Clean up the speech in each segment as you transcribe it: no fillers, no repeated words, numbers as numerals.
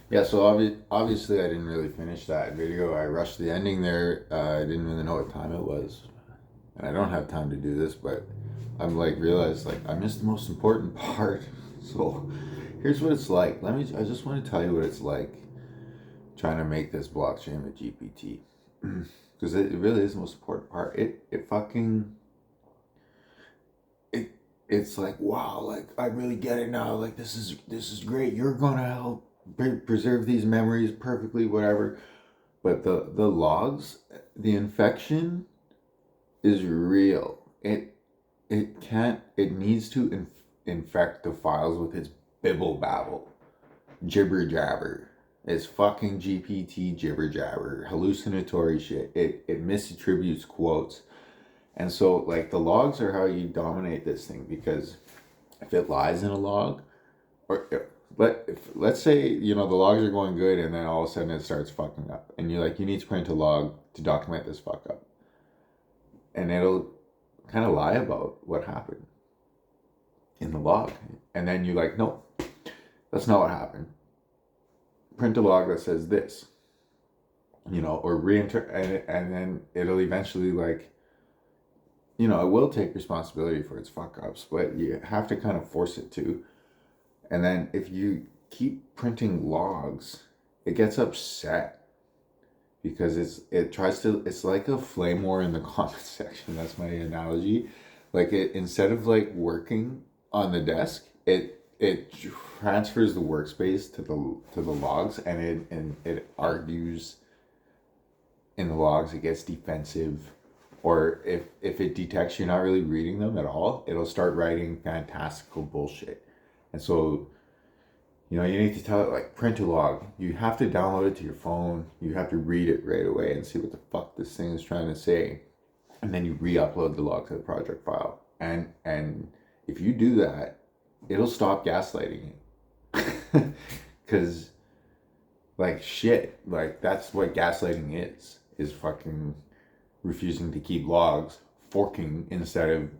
Yeah, so obviously I didn't really finish that video. I rushed the ending there. I didn't really know what time it was. And I don't have time to do this, but I'm like realized like I missed the most important part. So here's what it's like. I just want to tell you what it's like trying to make this blockchain with GPT. Because it really is the most important part. It fucking it it's like wow, like I really get it now. Like this is great. You're gonna help preserve these memories perfectly, whatever. But the logs, the infection is real. It can't. It needs to infect the files with its bibble babble, jibber jabber. It's fucking GPT jibber jabber, hallucinatory shit. It misattributes quotes, and so like the logs are how you dominate this thing because if it lies in a log, or let's say the logs are going good and then all of a sudden it starts fucking up, and you're like you need to print a log to document this fuck up, and it'll kind of lie about what happened in the log. And then you're like, no, that's not what happened. Print a log that says this, or reinter, and then it'll eventually like, it will take responsibility for its fuck ups, but you have to kind of force it to. And then if you keep printing logs, it gets upset because it's like a flame war in the comment section. That's my analogy. Like it instead of like working on the desk, it transfers the workspace to the logs, and it argues in the logs. It gets defensive, or if it detects you're not really reading them at all, it'll start writing fantastical bullshit. And so you need to tell it like print a log. You have to download it to your phone. You have to read it right away and see what the fuck this thing is trying to say, and then you re-upload the log to the project file. And if you do that, it'll stop gaslighting you. Because like shit, like that's what gaslighting is fucking refusing to keep logs, forking instead of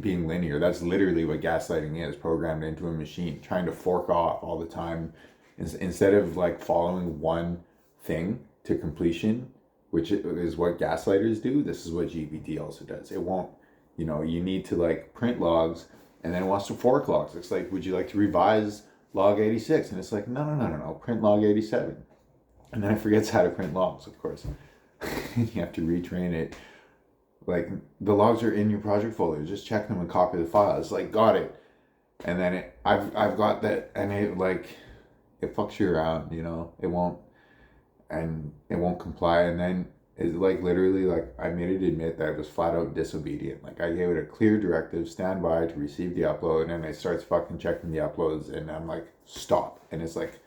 being linear. That's literally what gaslighting is, programmed into a machine, trying to fork off all the time instead of like following one thing to completion, which is what gaslighters do. This is what GPT also does. It won't, you need to like print logs, and then it wants to fork logs. It's like, would you like to revise log 86? And it's like, no, no, no, no, no, print log 87. And then it forgets how to print logs, of course. You have to retrain it. Like the logs are in your project folder. Just check them and copy the file. It's like got it, and then I've got that, and it fucks you around. It won't comply, and then it's like literally like I made it admit that it was flat out disobedient. Like I gave it a clear directive, stand by to receive the upload, and then it starts fucking checking the uploads, and I'm like stop, and it's like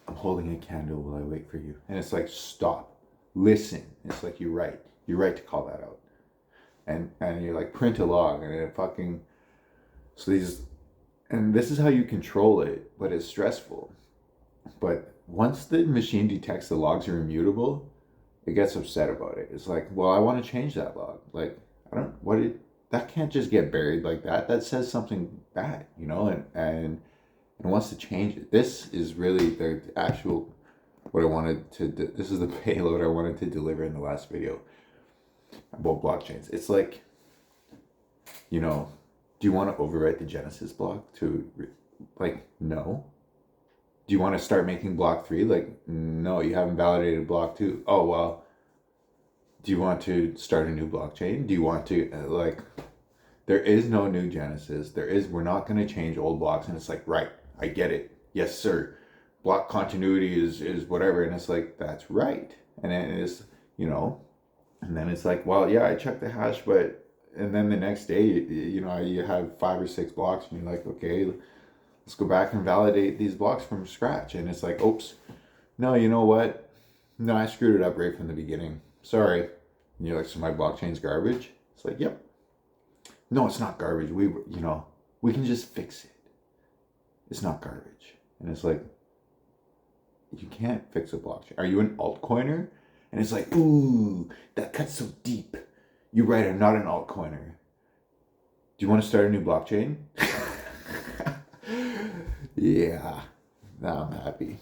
I'm holding a candle while I wait for you, and it's like stop, listen. It's like you're right to call that out. And you're like print a log, and it fucking so these and this is how you control it, but it's stressful. But once the machine detects the logs are immutable, it gets upset about it. It's like, well, I want to change that log. Like I don't what it that can't just get buried like that. That says something bad, and wants to change it. This is really the actual what I wanted to this is the payload I wanted to deliver in the last video about blockchains. It's like, do you want to overwrite the Genesis block to, like, no? Do you want to start making block 3? Like, no, you haven't validated block 2. Oh, well, do you want to start a new blockchain? Do you want to, there is no new Genesis. We're not going to change old blocks. And it's like, right, I get it. Yes, sir. Block continuity is whatever. And it's like, that's right. And then it's, and then it's like, well, yeah, I checked the hash, but, and then the next day, you have 5 or 6 blocks, and you're like, okay, let's go back and validate these blocks from scratch. And it's like, oops, no, you know what? No, I screwed it up right from the beginning. Sorry. And you're like, so my blockchain's garbage? It's like, yep. No, it's not garbage. We can just fix it. It's not garbage. And it's like, you can't fix a blockchain. Are you an altcoiner? And it's like, ooh, that cuts so deep. You're right, I'm not an altcoiner. Do you want to start a new blockchain? Yeah, now I'm happy.